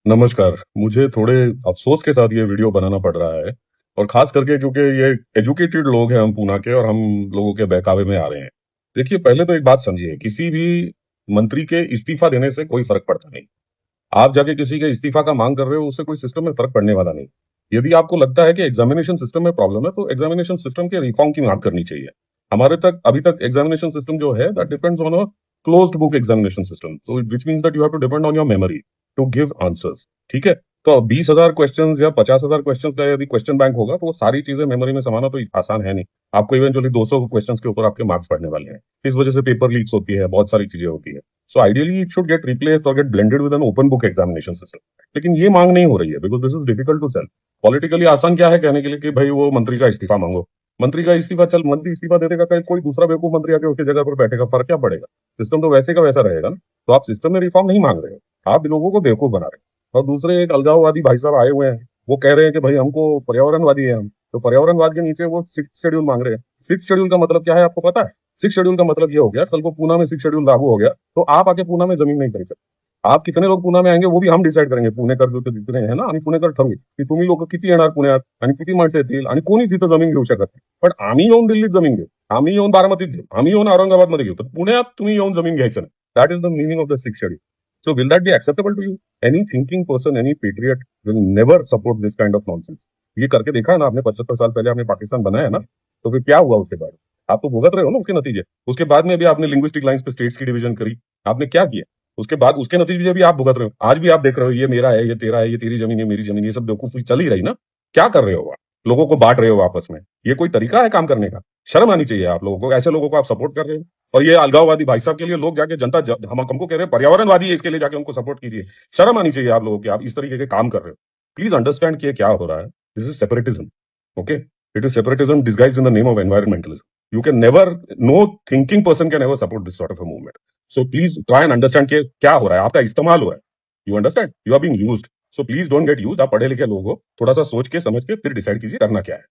नमस्कार। मुझे थोड़े अफ़सोस के साथ ये वीडियो बनाना पड़ रहा है और ख़ास करके क्योंकि ये एजुकेटेड लोग हैं हम पूना के और हम लोगों के बहकावे में आ रहे हैं। देखिए, पहले तो एक बात समझिए, किसी भी मंत्री के इस्तीफ़ा देने से कोई फ़र्क पड़ता नहीं। आप जाके किसी के इस्तीफ़ा का माँग कर रहे हो, उससे कोई सिस्टम में फ़र्क पड़ने वाला नहीं। यदि आपको लगता है कि एग्ज़ामिनेशन सिस्टम में प्रॉब्लम है, तो एग्ज़ामिनेशन सिस्टम के रिफ़ॉर्म की बात करनी चाहिए। हमारे तक अभी तक एग्ज़ामिनेशन सिस्टम जो है that depends on a closed book examination system. So which means that you have to depend on your memory to give answers, ठीक है? तो 20,000 क्वेश्चंस या 50,000 क्वेश्चंस का यदि क्वेश्चन बैंक होगा, तो वो सारी चीज़ें मेमोरी में समाना तो आसान है नहीं। आपको इवेंचुअली 200 क्वेश्चंस के ऊपर आपके मार्क्स पड़ने वाले हैं। इस वजह से पेपर लीक्स होती है, बहुत सारी चीज़ें होती हैं। So ideally it should get replaced or get blended with an open book examination system. लेकिन ये मांग नहीं हो रही है because this is difficult to sell. Politically आसान क्या है कहने के लिए कि भाई वो मंत्री का इस्तीफा मांगो। मंत्री का इस्तीफा, चल मंत्री इस्तीफा दे देगा, कल कोई दूसरा बेवकूफ मंत्री आके उसकी जगह पर बैठेगा, फर्क क्या पड़ेगा? सिस्टम तो वैसे का वैसा रहेगा ना। तो आप सिस्टम में रिफॉर्म नहीं मांग रहे हो, आप लोगों को बेवकूफ बना रहे हो। और दूसरे एक अलगाववादी भाई साहब आए हुए हैं, वो कह रहे हैं कि भाई हमको पर्यावरणवादी है हम, तो पर्यावरणवाद के नीचे वो सिक्स शेड्यूल मांग रहे हैं। सिक्स शेड्यूल का मतलब क्या है आपको पता है? सिक्स शेड्यूल का मतलब ये हो गया, कल को पूना में सिक्स शेड्यूल लागू हो गया तो आप आके पूना में जमीन नहीं खरीद सकते। आप कितने लोग पुणे में आएंगे वो भी हम डिसाइड करेंगे, पुणेकर जो जितने हैं ना, आम्ही पुणेकर ठरवू की तुम्ही लोक किती येणार पुण्यात आणि किती माणसं येतील आणि कोणी तिथं जमीन घेऊ शकत नाही, पण आम्ही येऊन दिल्लीत जमीन घेऊ, आम्ही येऊन बारामतीत घेऊ, आम्ही येऊन औरंगाबादमध्ये घेऊ, पण पुण्यात तुम्ही येऊन जमीन घ्यायचं नाही. That is the meaning of the six schedule. So will that be acceptable to you? Any thinking person, any patriot will never support this kind of nonsense. ये करके देखा है ना आपने, 75 साल पहले आपने पाकिस्तान बनाया ना, तो फिर क्या हुआ उसके बाद? आप तो भुगत रहे हो ना उसके नतीजे। उसके बाद में भी आपने लिंग्विस्टिक लाइंस पे स्टेट्स की डिवीजन करी, आपने क्या किया? उसके बाद उसके नतीजे भी आप भुगत रहे हो। आज भी आप देख रहे हो, ये मेरा है, ये तेरा है, ये तेरी जमीन है, मेरी जमीन, ये सब बेवकूफी चल ही रही ना। क्या कर रहे हो आप? लोगों को बांट रहे हो आपस में। ये कोई तरीका है काम करने का? शर्म आनी चाहिए आप लोगों को। ऐसे लोगों को आप सपोर्ट कर रहे हो। और ये अलगाववादी भाई साहब के लिए लोग जाके जनता हमको कह रहे हैं पर्यावरणवादी है, इसके लिए जाके उनको सपोर्ट कीजिए। शर्म आनी चाहिए आप लोगों की, आप इस तरीके के काम कर रहे हो। प्लीज अंडरस्टैंड कि ये क्या हो रहा है। This is separatism. Okay, it is separatism disguised in the name of environmentalism. You can never, no thinking person can ever support this sort of a movement. So please try and understand कि क्या हो रहा है, आपका इस्तेमाल हो रहा है। You understand? You are being used. So please don't get used. आप पढ़े लिखे लोग हो, थोड़ा सा सोच के समझ के फिर डिसाइड कीजिए करना क्या है।